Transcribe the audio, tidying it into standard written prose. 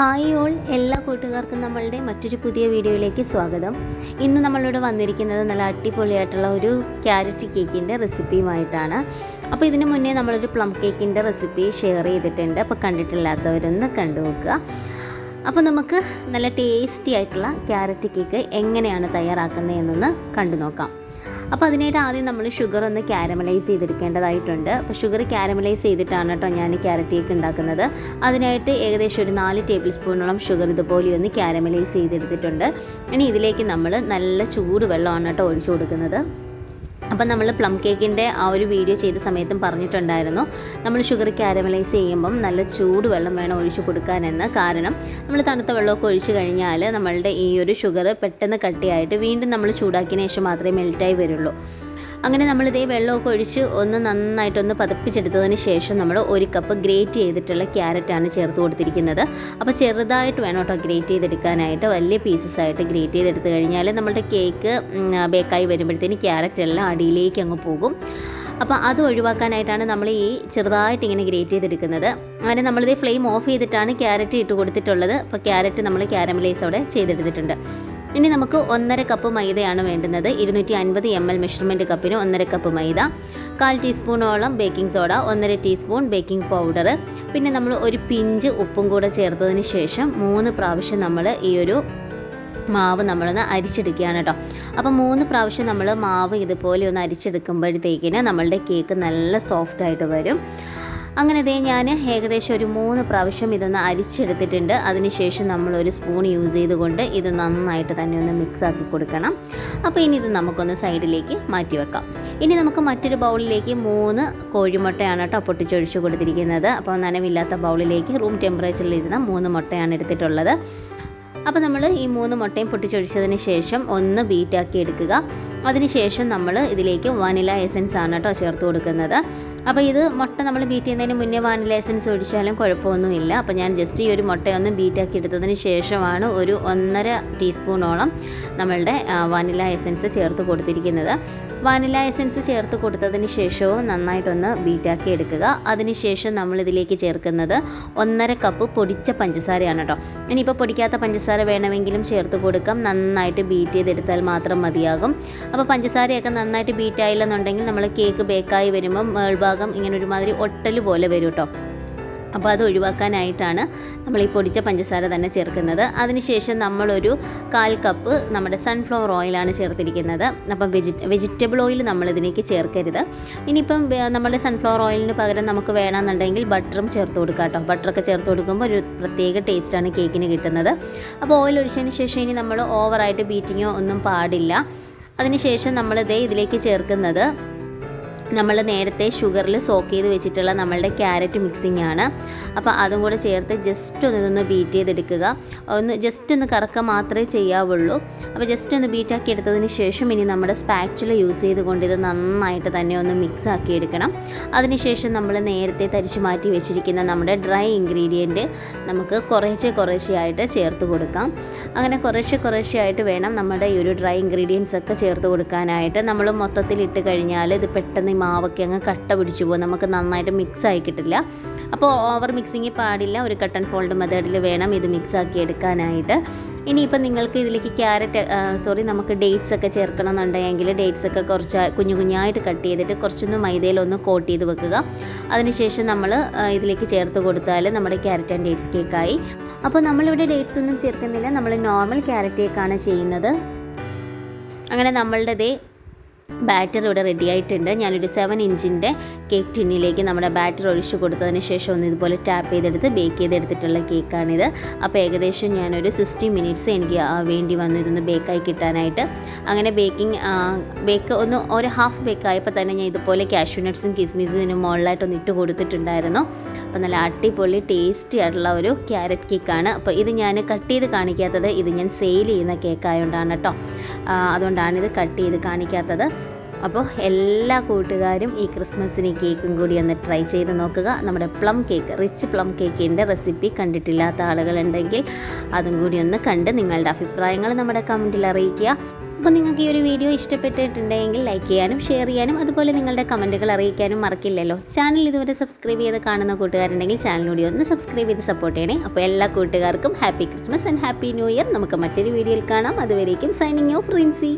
Hi all, എല്ലാ കൂട്ടുകാർക്കും നമ്മളുടെ മറ്റൊരു പുതിയ വീഡിയോയിലേക്ക് സ്വാഗതം. ഇന്ന് നമ്മളിവിടെ വന്നിരിക്കുന്നത് നല്ല അടിപൊളിയായിട്ടുള്ള ഒരു ക്യാരറ്റ് കേക്കിൻ്റെ റെസിപ്പിയുമായിട്ടാണ്. അപ്പോൾ ഇതിന് മുന്നേ നമ്മളൊരു പ്ലം കേക്കിൻ്റെ റെസിപ്പി ഷെയർ ചെയ്തിട്ടുണ്ട്. അപ്പോൾ കണ്ടിട്ടില്ലാത്തവരൊന്ന് കണ്ടു നോക്കുക. അപ്പോൾ നമുക്ക് നല്ല ടേസ്റ്റി ആയിട്ടുള്ള ക്യാരറ്റ് കേക്ക് എങ്ങനെയാണ് തയ്യാറാക്കുന്നതെന്നൊന്ന് കണ്ടു നോക്കാം. അപ്പോൾ അതിനായിട്ട് ആദ്യം നമ്മൾ ഷുഗർ ഒന്ന് ക്യാരമലൈസ് ചെയ്തെടുക്കേണ്ടതായിട്ടുണ്ട്. അപ്പോൾ ഷുഗർ ക്യാരമലൈസ് ചെയ്തിട്ടാണ് കേട്ടോ ഞാൻ ക്യാരറ്റ് കേക്ക് ഉണ്ടാക്കുന്നത്. അതിനായിട്ട് ഏകദേശം ഒരു 4 ടേബിൾ സ്പൂണോളം ഷുഗർ ഇതുപോലെ ഒന്ന് ക്യാരമലൈസ് ചെയ്തെടുത്തിട്ടുണ്ട്. ഇനി ഇതിലേക്ക് നമ്മൾ നല്ല ചൂട് വെള്ളമാണ് കേട്ടോ ഒഴിച്ചു കൊടുക്കുന്നത്. അപ്പം നമ്മൾ പ്ലം കേക്കിൻ്റെ ആ ഒരു വീഡിയോ ചെയ്ത സമയത്തും പറഞ്ഞിട്ടുണ്ടായിരുന്നു, നമ്മൾ ഷുഗർ ക്യാരമലൈസ് ചെയ്യുമ്പം നല്ല ചൂട് വെള്ളം വേണം ഒഴിച്ചു കൊടുക്കാനെന്ന്. കാരണം നമ്മൾ തണുത്ത വെള്ളമൊക്കെ ഒഴിച്ചു കഴിഞ്ഞാൽ നമ്മളുടെ ഈ ഒരു ഷുഗർ പെട്ടെന്ന് കട്ടിയായിട്ട് വീണ്ടും നമ്മൾ ചൂടാക്കിയതിന് ശേഷം മാത്രമേ മെൽറ്റായി വരുള്ളൂ. അങ്ങനെ നമ്മളിതേ വെള്ളമൊക്കെ ഒഴിച്ച് ഒന്ന് നന്നായിട്ടൊന്ന് പതപ്പിച്ചെടുത്തതിന് ശേഷം നമ്മൾ 1 കപ്പ് ഗ്രേറ്റ് ചെയ്തിട്ടുള്ള ക്യാരറ്റാണ് ചേർത്ത് കൊടുത്തിരിക്കുന്നത്. അപ്പോൾ ചെറുതായിട്ട് വേണം കേട്ടോ ഗ്രേറ്റ് ചെയ്തെടുക്കാനായിട്ട്. വലിയ പീസസ് ആയിട്ട് ഗ്രേറ്റ് ചെയ്തെടുത്ത് കഴിഞ്ഞാൽ നമ്മുടെ കേക്ക് ബേക്കായി വരുമ്പോഴത്തേന് ക്യാരറ്റ് എല്ലാം അടിയിലേക്ക് അങ്ങ് പോകും. അപ്പോൾ അത് ഒഴിവാക്കാനായിട്ടാണ് നമ്മൾ ഈ ചെറുതായിട്ട് ഇങ്ങനെ ഗ്രേറ്റ് ചെയ്തെടുക്കുന്നത്. അങ്ങനെ നമ്മളിത് ഫ്ലെയിം ഓഫ് ചെയ്തിട്ടാണ് ക്യാരറ്റ് ഇട്ട് കൊടുത്തിട്ടുള്ളത്. അപ്പോൾ ക്യാരറ്റ് നമ്മൾ ക്യാരമലൈസ് അവിടെ ചെയ്തെടുത്തിട്ടുണ്ട്. ഇനി നമുക്ക് 1.5 കപ്പ് മൈദയാണ് വേണ്ടുന്നത്. 250 ml മെഷർമെൻറ്റ് കപ്പിന് 1.5 കപ്പ് മൈദ, 1/4 ടീസ്പൂണോളം baking soda, 1.5 teaspoon baking powder, പിന്നെ നമ്മൾ ഒരു പിഞ്ച് ഉപ്പും കൂടെ ചേർത്തതിന് ശേഷം 3 പ്രാവശ്യം നമ്മൾ ഈ ഒരു മാവ് നമ്മളൊന്ന് അരിച്ചെടുക്കുകയാണ് കേട്ടോ. അപ്പോൾ 3 പ്രാവശ്യം നമ്മൾ മാവ് ഇതുപോലെ ഒന്ന് അരിച്ചെടുക്കുമ്പോഴത്തേക്കിന് നമ്മളുടെ കേക്ക് നല്ല സോഫ്റ്റായിട്ട് വരും. അങ്ങനെ ഇതേ ഞാൻ ഏകദേശം ഒരു 3 പ്രാവശ്യം ഇതൊന്ന് അരിച്ചെടുത്തിട്ടുണ്ട്. അതിനുശേഷം നമ്മളൊരു സ്പൂൺ യൂസ് ചെയ്തുകൊണ്ട് ഇത് നന്നായിട്ട് തന്നെ ഒന്ന് മിക്സ് ആക്കി കൊടുക്കണം. അപ്പോൾ ഇനി ഇത് നമുക്കൊന്ന് സൈഡിലേക്ക് മാറ്റി വെക്കാം. ഇനി നമുക്ക് മറ്റൊരു ബൗളിലേക്ക് 3 കോഴിമുട്ടയാണ് കേട്ടോ പൊട്ടിച്ചൊഴിച്ച് കൊടുത്തിരിക്കുന്നത്. അപ്പോൾ നനവില്ലാത്ത ബൗളിലേക്ക് റൂം ടെമ്പറേച്ചറിലിരുന്ന 3 മുട്ടയാണ് എടുത്തിട്ടുള്ളത്. അപ്പോൾ നമ്മൾ ഈ 3 മുട്ടയും പൊട്ടിച്ചൊഴിച്ചതിന് ശേഷം ഒന്ന് ബീറ്റാക്കി എടുക്കുക. അതിനുശേഷം നമ്മൾ ഇതിലേക്ക് വാനില എസൻസ് ആണ് കേട്ടോ ചേർത്ത് കൊടുക്കുന്നത്. അപ്പോൾ ഇത് മുട്ട നമ്മൾ ബീറ്റ് ചെയ്യുന്നതിന് മുന്നേ വാനില എസൻസ് ഒഴിച്ചാലും കുഴപ്പമൊന്നുമില്ല. അപ്പോൾ ഞാൻ ജസ്റ്റ് ഈ ഒരു മുട്ടയൊന്ന് ബീറ്റാക്കി എടുത്തതിന് ശേഷമാണ് ഒരു 1.5 ടീസ്പൂണോളം നമ്മളുടെ വാനില എസൻസ് ചേർത്ത് കൊടുത്തിരിക്കുന്നത്. വാനില എസൻസ് ചേർത്ത് കൊടുത്തതിന് ശേഷവും നന്നായിട്ടൊന്ന് ബീറ്റാക്കി എടുക്കുക. അതിനുശേഷം നമ്മളിതിലേക്ക് ചേർക്കുന്നത് 1.5 കപ്പ് പൊടിച്ച പഞ്ചസാരയാണ് കേട്ടോ. ഇനിയിപ്പോൾ പൊടിക്കാത്ത പഞ്ചസാര വേണമെങ്കിലും ചേർത്ത് കൊടുക്കാം. നന്നായിട്ട് ബീറ്റ് ചെയ്തെടുത്താൽ മാത്രം മതിയാകും. അപ്പോൾ പഞ്ചസാരയൊക്കെ നന്നായിട്ട് ബീറ്റ് ആയില്ലെന്നുണ്ടെങ്കിൽ നമ്മൾ കേക്ക് ബേക്കായി വരുമ്പം മേൾഭാഗം ഇങ്ങനെ ഒരുമാതിരി ഒട്ടൽ പോലെ വരും കേട്ടോ. അപ്പോൾ അത് ഒഴിവാക്കാനായിട്ടാണ് നമ്മൾ ഈ പൊടിച്ച പഞ്ചസാര തന്നെ ചേർക്കുന്നത്. അതിനുശേഷം നമ്മളൊരു 1/4 കപ്പ് നമ്മുടെ സൺഫ്ലവർ ഓയിലാണ് ചേർത്തിരിക്കുന്നത്. അപ്പം വെജിറ്റബിൾ ഓയിൽ നമ്മളിതിലേക്ക് ചേർക്കരുത്. ഇനിയിപ്പം നമ്മുടെ സൺഫ്ലവർ ഓയിലിന് പകരം നമുക്ക് വേണമെന്നുണ്ടെങ്കിൽ ബട്ടറും ചേർത്ത് കൊടുക്കാം കേട്ടോ. ബട്ടറൊക്കെ ചേർത്ത് കൊടുക്കുമ്പോൾ ഒരു പ്രത്യേക ടേസ്റ്റാണ് കേക്കിന് കിട്ടുന്നത്. അപ്പോൾ ഓയിൽ ഒഴിച്ചതിന് ശേഷം ഇനി നമ്മൾ ഓവറായിട്ട് ബീറ്റിങ്ങോ ഒന്നും പാടില്ല. അതിനുശേഷം നമ്മളിതേ ഇതിലേക്ക് ചേർക്കുന്നത് നമ്മൾ നേരത്തെ ഷുഗറിൽ സോക്ക് ചെയ്ത് വെച്ചിട്ടുള്ള നമ്മളുടെ ക്യാരറ്റ് മിക്സിംഗ് ആണ്. അപ്പോൾ അതും കൂടെ ചേർത്ത് ജസ്റ്റ് ഒന്ന് ബീറ്റ് ചെയ്തെടുക്കുക. ജസ്റ്റ് ഒന്ന് കറക്കുക മാത്രമേ ചെയ്യാവുള്ളൂ. അപ്പോൾ ജസ്റ്റ് ഒന്ന് ബീറ്റാക്കി എടുത്തതിന് ശേഷം ഇനി നമ്മുടെ സ്പാച്ചുല യൂസ് ചെയ്തുകൊണ്ട് ഇത് നന്നായിട്ട് തന്നെ ഒന്ന് മിക്സ് ആക്കി എടുക്കണം. അതിനുശേഷം നമ്മൾ നേരത്തെ തരിച്ചു മാറ്റി വെച്ചിരിക്കുന്ന നമ്മുടെ ഡ്രൈ ഇൻഗ്രീഡിയൻറ്റ് നമുക്ക് കുറേശ്ശെയായിട്ട് ചേർത്ത് കൊടുക്കാം. അങ്ങനെ കുറേശ്ശെയായിട്ട് വേണം നമ്മുടെ ഈ ഒരു ഡ്രൈ ഇൻഗ്രീഡിയൻസ് ഒക്കെ ചേർത്ത് കൊടുക്കാനായിട്ട്. നമ്മൾ മൊത്തത്തിൽ ഇട്ട് കഴിഞ്ഞാൽ ഇത് പെട്ടെന്ന് മാവൊക്കെ അങ്ങ് കട്ട പിടിച്ചു പോകും. നമുക്ക് നന്നായിട്ട് മിക്സ് ആയി കിട്ടില്ല. അപ്പോൾ ഓവർ മിക്സിങ് പാടില്ല. ഒരു കട്ട് ആൻഡ് ഫോൾഡ് മെത്തേഡിൽ വേണം ഇത് മിക്സ് ആക്കി എടുക്കാനായിട്ട്. ഇനിയിപ്പോൾ നിങ്ങൾക്ക് ഇതിലേക്ക് നമുക്ക് ഡേറ്റ്സ് ഒക്കെ ചേർക്കണം എന്നുണ്ടെങ്കിൽ ഡേറ്റ്സ് ഒക്കെ കുറച്ച് കുഞ്ഞായിട്ട് കട്ട് ചെയ്തിട്ട് കുറച്ചൊന്ന് മൈദയിലൊന്ന് കോട്ട് ചെയ്ത് വെക്കുക. അതിനുശേഷം നമ്മൾ ഇതിലേക്ക് ചേർത്ത് കൊടുത്താൽ നമ്മുടെ ക്യാരറ്റ് ആൻഡ് ഡേറ്റ്സ് കേക്കായി. അപ്പോൾ നമ്മളിവിടെ ഡേറ്റ്സ് ഒന്നും ചേർക്കുന്നില്ല. നമ്മൾ നോർമൽ ക്യാരറ്റ് കേക്കാണ് ചെയ്യുന്നത്. അങ്ങനെ നമ്മളുടെ ബാറ്റർ ഇവിടെ റെഡി ആയിട്ടുണ്ട്. ഞാനൊരു 7 ഇഞ്ചിൻ്റെ കേക്ക് ടിന്നിലേക്ക് നമ്മുടെ ബാറ്റർ ഒഴിച്ചു കൊടുത്തതിന് ശേഷം ഒന്ന് ഇതുപോലെ ടാപ്പ് ചെയ്തെടുത്ത് ബേക്ക് ചെയ്തെടുത്തിട്ടുള്ള കേക്കാണിത്. അപ്പോൾ ഏകദേശം ഞാനൊരു 60 മിനിറ്റ്സ് എനിക്ക് വേണ്ടി വന്നു ഇതൊന്ന് ബേക്കായി കിട്ടാനായിട്ട്. അങ്ങനെ ബേക്ക് ഒന്ന് ഒരു ഹാഫ് ബേക്കായപ്പോൾ തന്നെ ഞാൻ ഇതുപോലെ കാഷ്യൂ നട്ട്സും കിസ്മിസിനും മുകളിലായിട്ടൊന്ന് ഇട്ട് കൊടുത്തിട്ടുണ്ടായിരുന്നു. അപ്പോൾ നല്ല അടിപൊളി ടേസ്റ്റി ആയിട്ടുള്ള ഒരു ക്യാരറ്റ് കേക്കാണ്. അപ്പോൾ ഇത് ഞാൻ കട്ട് ചെയ്ത് കാണിക്കാത്തത് ഇത് ഞാൻ സെയിൽ ചെയ്യുന്ന കേക്കായതുകൊണ്ടാണ് കേട്ടോ. അതുകൊണ്ടാണ് ഇത് കട്ട് ചെയ്ത് കാണിക്കാത്തത്. അപ്പോൾ എല്ലാ കൂട്ടുകാരും ഈ ക്രിസ്മസിന് ഈ കേക്കും കൂടി ഒന്ന് ട്രൈ ചെയ്ത് നോക്കുക. നമ്മുടെ പ്ലം കേക്ക്, റിച്ച് പ്ലം കേക്കിൻ്റെ റെസിപ്പി കണ്ടിട്ടില്ലാത്ത ആളുകളുണ്ടെങ്കിൽ അതും കൂടി ഒന്ന് കണ്ട് നിങ്ങളുടെ അഭിപ്രായങ്ങൾ നമ്മുടെ കമൻറ്റിൽ അറിയിക്കുക. അപ്പോൾ നിങ്ങൾക്ക് ഈ ഒരു വീഡിയോ ഇഷ്ടപ്പെട്ടിട്ടുണ്ടെങ്കിൽ ലൈക്ക് ചെയ്യാനും ഷെയർ ചെയ്യാനും അതുപോലെ നിങ്ങളുടെ കമൻറ്റുകൾ അറിയിക്കാനും മറക്കില്ലല്ലോ. ചാനൽ ഇതുവരെ സബ്സ്ക്രൈബ് ചെയ്ത് കാണുന്ന കൂട്ടുകാരുണ്ടെങ്കിൽ ചാനലിലൂടെ ഒന്ന് സബ്സ്ക്രൈബ് ചെയ്ത് സപ്പോർട്ട് ചെയ്യണേ. അപ്പോൾ എല്ലാ കൂട്ടുകാർക്കും happy Christmas and happy new year. നമുക്ക് മറ്റൊരു വീഡിയോയിൽ കാണാം. അതുവരേക്കും സൈനിങ് ഓഫ് റിൻസി.